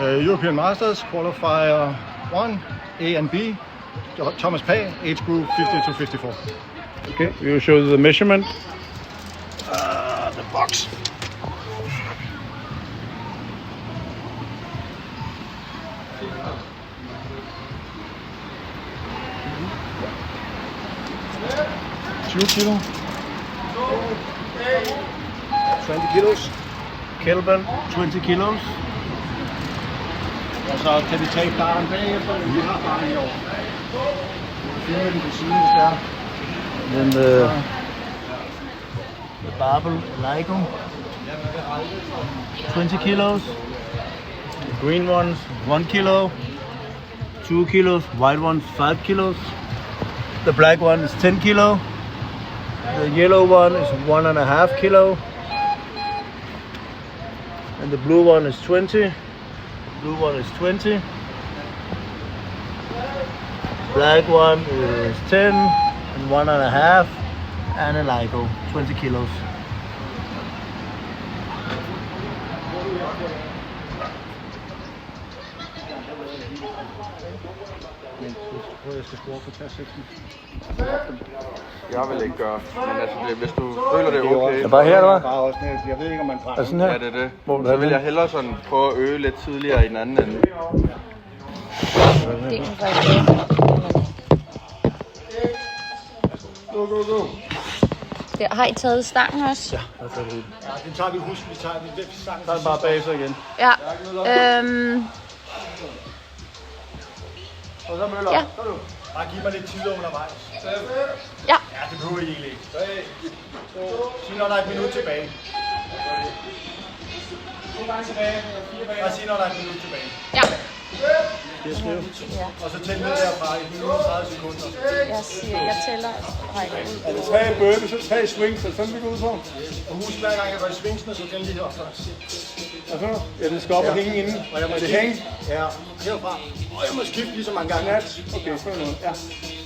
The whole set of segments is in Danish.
European Masters qualifier 1, A and B. Thomas Pagh, age group 50 to 54. Okay, we will show the measurement. The box. Kilo. 20 kilos. Kettlebell, 20 kilos. Og så kan vi tage baren bagefter, vi har baren i år. Filmer den på siden, hvis det er. Then the barbell Lego, 20 kilos. The green ones, 1 kilo. 2 kilos. White ones, 5 kilos. The black one is 10 kilo. The yellow one is 1.5 kilo. And the blue one is 20. Blue one is 20. Black one is 10 and 1.5. And a Lego, 20 kilos. Jeg vil ikke gøre, men altså det, hvis du føler det er okay. Det er bare her, eller hvad? Jeg ved ikke, om man brænder. Er sådan her? Ja, det er det. Så vil jeg hellere sådan prøve at øge lidt tidligere i den anden ende. Det kan faktisk Go. Der har I taget stangen også? Ja, den tager vi, husk, vi tager den sang. Tager den bare bag sig igen. Ja. Og så Møller, Ja. bare giv mig lidt tid undervejs. Ja. Ja, det behøver I egentlig ikke. Sig, når der er et minut tilbage. Bare sig, når der er et minut tilbage. Ja. Det er skrive. Og så tæl ned derfra i 1 minut og 30 sekunder. Jeg tæller og rækker ud. Er det 3 burpees og 3 swings, er det sådan, vi går ud på? Og husk hver gang jeg går i swingsene, så den lige her først. Altså, ja, den skal op og hænge inden. Og jeg må hænge? Ja, herfra. Og jeg må skifte lige så mange gange. Okay, sådan noget. Ja.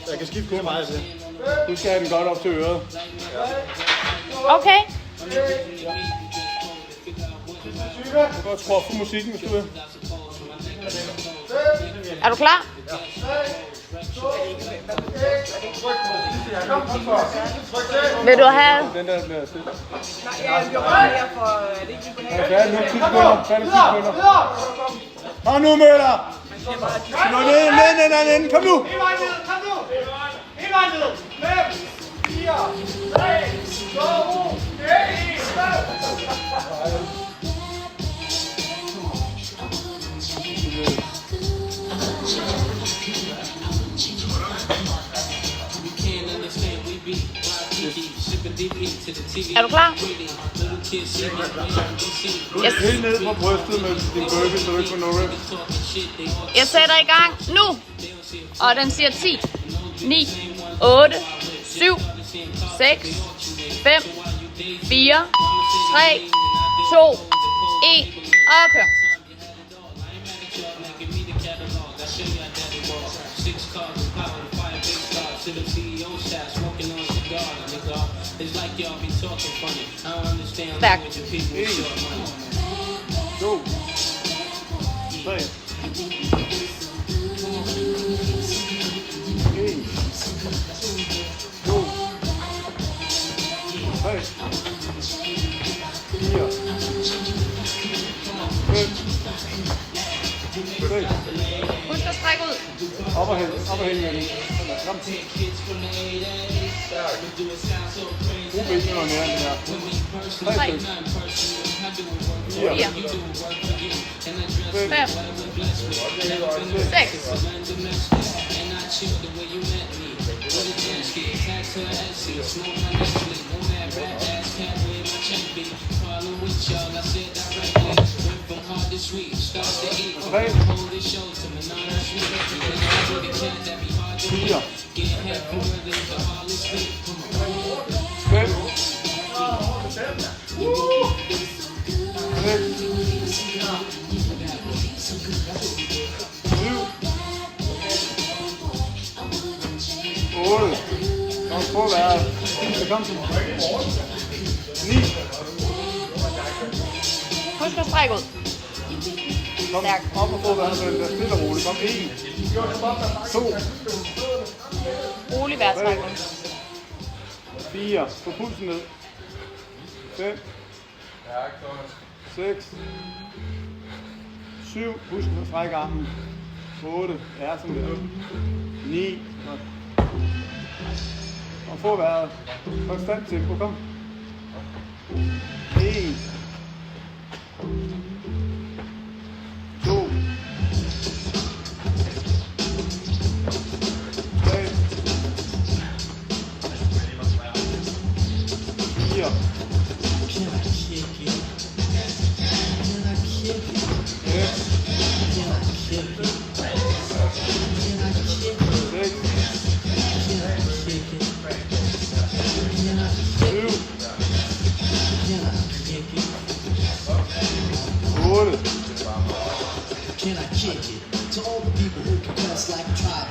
Så jeg kan skifte lige meget af det. Du skal have den godt op til øret. Okay. Du kan godt skrue for musikken, hvis du vil. Er du klar? Vil du have... Den der bliver stille. Færdig nu, 10 sekunder. Færdig 10 sekunder. Kom nu, Møller! Ned. Kom nu! Hele vejen ned! 5, 4, 3, 2, 1, Er du klar? Yes. Helt ned på brystet med din burpee, så du ikke får noget. Jeg sætter i gang nu. Og den siger 10, 9, 8, 7, 6, 5, 4, 3, 2, 1 og kør. Stærkt. 1, 2, 3. 1, 2, 3, 4, 5, 6. Husk at strække ud. Op og hen med den. Kom. Brug benene noget mere end det her. 3 stykker. 4. 5, 6. Tre. 4. 5. 8. Kom på vejret. Kom. 9. Husk at strække ud. Kom Stærk. op og få vejret med den der stille og roligt. Kom 1, 2, Rolig vejrtrækning. 4, få pulsen ned. 5, 6, 7, husk at strække armen. 8, ja som det er. 9, og få vejret. Konstant tempo, kom. 1, 2, 3, 4, 8, Can I kick it to all the people who can cuss like a tribe?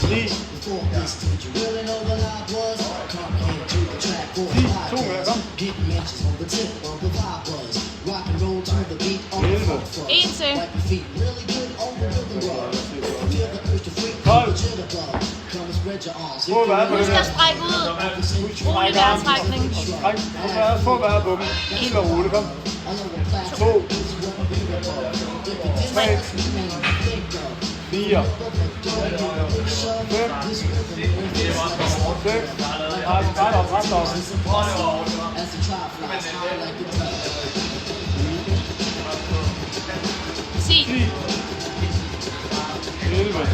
Before this, did you really know what I was? Come into the track for the podcast. Get mentions on the tip of the vibe buzz. Rock and roll to the beat on the front front. En til. Wipe your feet really good on the rhythm rug. Feel the urge to freak the jitterbug. Come and spread your arms. Husk at strække ud. Rolig vejrtrækning. Få vejret på dem. Stille og roligt, kom. 2, 3, 4, 5, 6, ret op. 10, 11,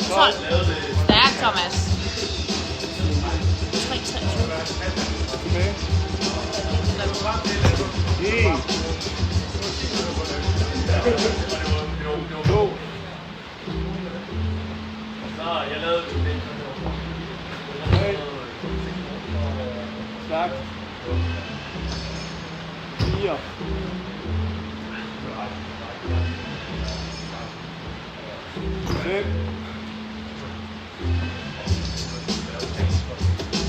12. Stærk, Thomas. 3, 23. tilbage. 1, 2, Jeg lavede det. 3, stærkt. 4, 5,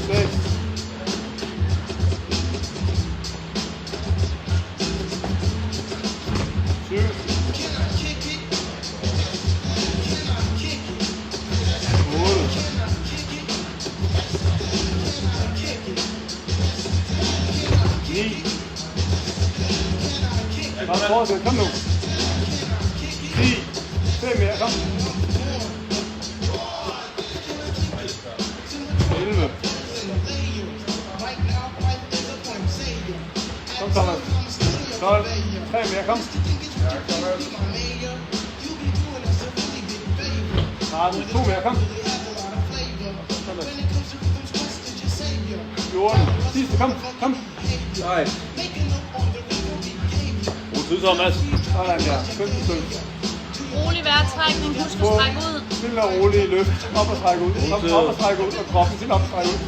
6, 7, 9. Kom, fortsæt, kom nu. 10. 5 mere, kom. 11. Kom, Thomas. 12. 3 mere, kom. 13. 2 mere, kom. 14. Sidste, kom. Nej. God tid, Thomas. Sådan der. 15 stykker. Rolig vejrtrækning. Husk at strække ud. Stille og roligt løft. Op og strække ud. Op og strække ud. Og kroppen til op og strække ud.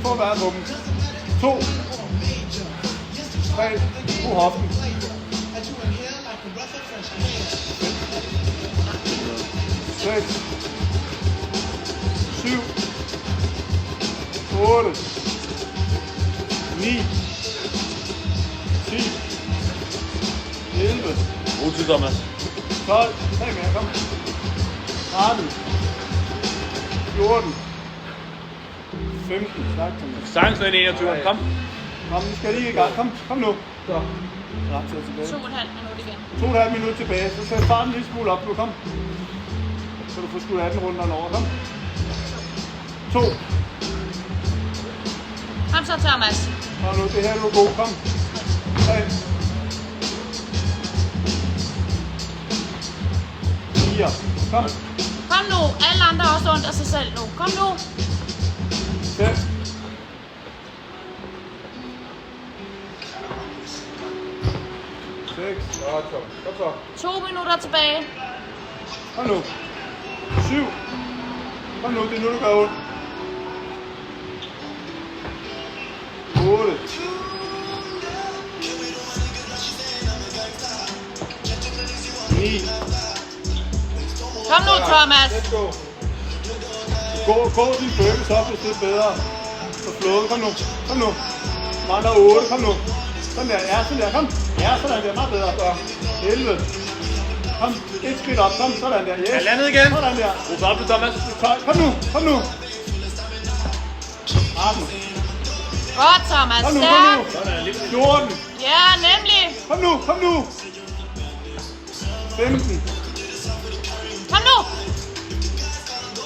Få vejret på dem. 2. 3. Brug hoften. 6. 7. 8. 9. 10. 11. God tid, Thomas. 12. 3 mere, kom. 13. 14. 15. Stærkt, Thomas. Sagtens med en 21. Kom. Kom, vi skal lige i gang. Kom nu. Så. Ret til tilbage. 2,5 minut igen. 2,5 minutter tilbage. Så sæt farten lige smule op nu. Kom. Så du får skudt 18 runder over. Kom. 2. Kom så, Thomas. Og nu, det her er god. Kom. 3. 4. Kom. Kom nu. Alle andre har også ondt af sig selv nu. Kom nu. 5. 6. Kom så. 2 minutter tilbage. Kom nu. 7. Kom nu, det er nu, du gør ondt. 8. 9. Kom nu, Thomas. Let's go. Gå din burpees op, hvis det er bedre. Så flåde, kom nu. Mangler 8, kom nu. Sådan der, ja, sådan der, kom. Ja, sådan der, meget bedre. 11. Kom, et skridt op. Kom, sådan der. Yes. Halvandet igen. Sådan der. Rus op til Thomas. Kom nu, kom nu. Godt, Thomas. Kom nu, Stærkt. 14. Ja, nemlig. Kom nu. 15.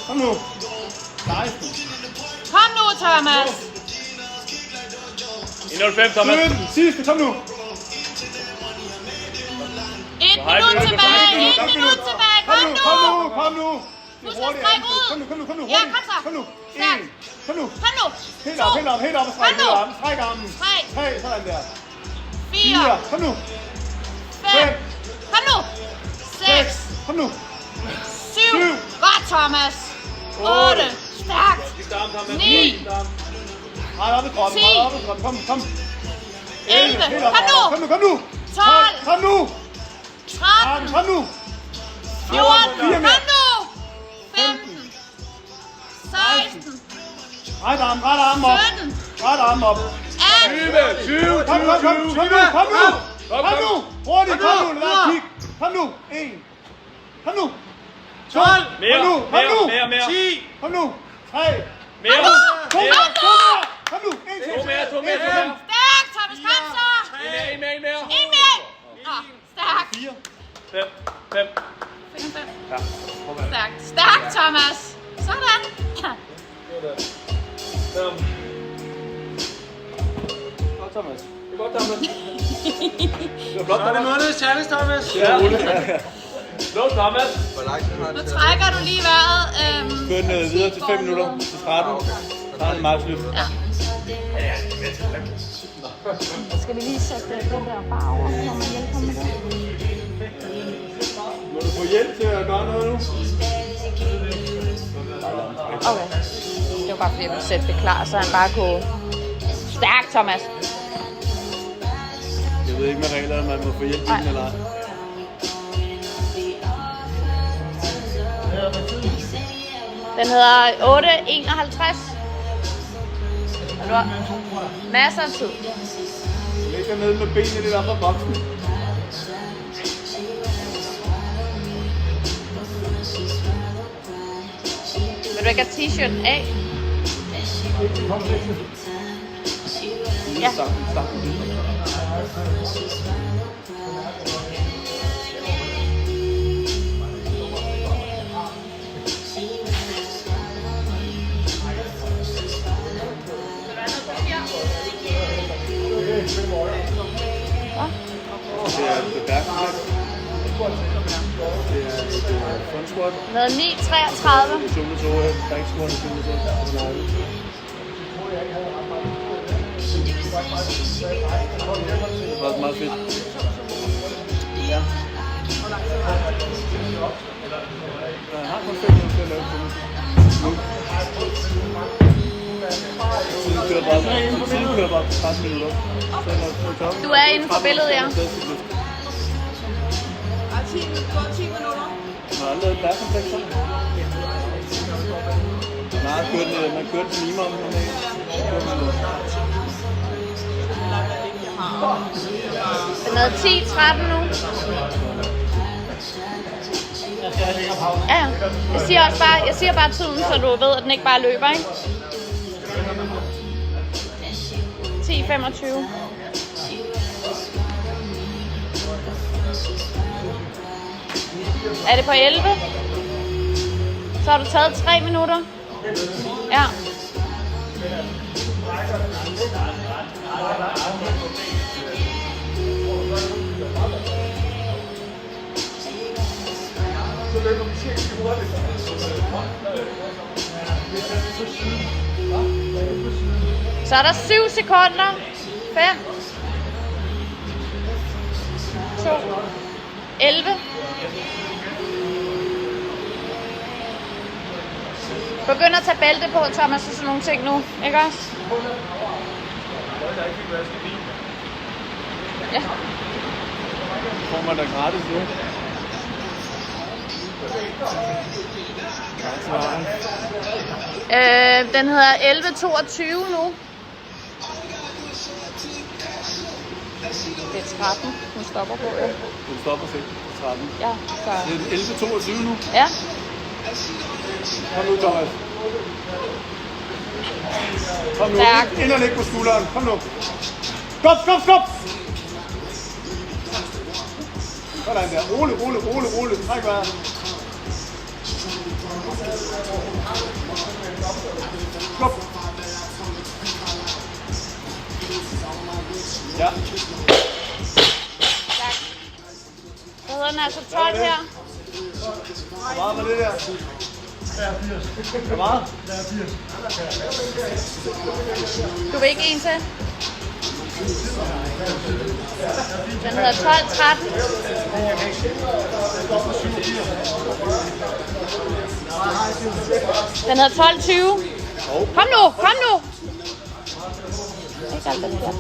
Kom nu. 16. Kom nu, Thomas. 1,05 Thomas. 17. Sidste, kom nu. 1 minut tilbage. 1 minut tilbage. Kom nu. Kom nu. Du skal strække ud. Kom nu. Ja, kom så. Kom nu. Stærkt. 1. Kom nu. Kom nu. Helt op og stræk Kom nu. armen. Stræk armen. 3, sådan der. 4. 4. Kom nu. 5. Kom nu. 6. Kom nu. 7. Godt, Thomas. 8. Stærkt. 9. Ret op i kroppen. 10. Kom. 11. Kom nu. Kom nu. 12. Kom nu. 13. Kom nu. 14. Kom Fire mere. nu. 15. 16. Ret arm op. 17. Ret arm op. 18. 20. Kom nu. Hurtigt, kom nu. Lad os kigge. Kom nu. 1. Kom nu. 12. Mere. 10. Kom nu. 3. Mere. Kom nu. 1 til. 2 mere. Stærkt, Thomas. Kom så. En mere. En mere. Stærkt. 5. 5. 5. Stærkt. Stærkt, Thomas. Sådan. Godt, Thomas. Så er det månedens challenge, Thomas. Ja. Blå Thomas. Nu trækker du lige vejret. Kør den videre til 5 minutter. Til 13. Så er den meget slut. Ja. Skal vi lige sætte den der bar over, når man hjælper med det? Må du få hjælp til at gøre noget nu? Okay. Det var bare fordi, jeg ville sætte det klar, så han bare kunne... Stærkt, Thomas. Jeg ved ikke med reglerne, man må få hjælp i den eller ej. Den hedder 8:51. Og du har masser af tid. Læg dig ned med benene lidt op ad boksen. Vil du ikke have t-shirten af? Ja. Det er et backflip. Det er et front squat. Den hedder 9:33. Shoulder to head, back squat og shoulder to head. Det er faktisk meget fedt. Ja. Jeg har kun 5 minutter til at lave det nu. Tiden kører bare 13 minutter. Du er inde for billedet, ja. Og 10 minutter. Man har lavet et bærkompleks sådan. Man kørte den timer om normalt. Den hedder 10:13 nu. Ja, jeg siger bare tiden, så du ved, at den ikke bare løber, ikke? 10:25. Er det på 11? Så har du taget 3 minutter. Ja. Så er der 7 sekunder. 5. 2. 11. Begynd at tage bælte på, Thomas, og sådan nogle ting nu, ikke også? Ja. Får man da gratis nu. Den hedder 11:22 nu. Det er 13. hun stopper på. Ja. Du stopper 13. Ja, så... Det er 11.22 nu. Ja. Kom nu, Thomas. Kom nu, Stærkt. ind og læg på skulderen. Kom nu. Stop, stop, stop! Sådan der. Rolig. Træk vejret. Stop. Ja. Stærkt. Hvad hedder den altså 12 her? Hvor meget var det der? 83. Hvor meget? 83. Du vil ikke en til? Den hedder 12-13. Den hedder 12-20. Kom nu! Ikke alt det der.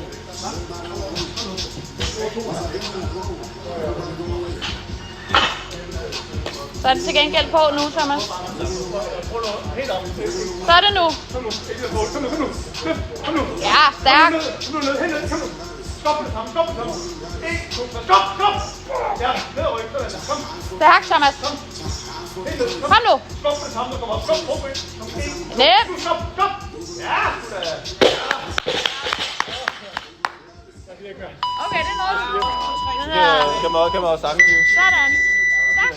Så er det til gengæld på nu, Thomas. Så er det nu. Kom nu. Ja, stærkt. Kom nu. Stop det sammen. Stop. Ja, ned og ryk. Kom. Stærkt, Thomas. Kom nu. Stop det sammen, kom op. Stop. Nemt. Stop. Ja, Okay, det er noget. Kan man også sange til. Sådan. Tak.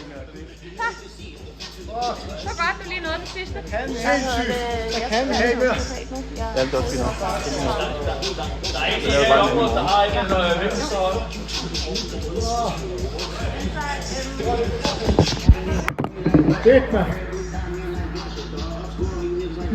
Så godt, du lige nåede den sidste. kan vi have mere. Ja, det er også fint nok. Der er ikke flere områder, der har en venstre. Fedt, mand.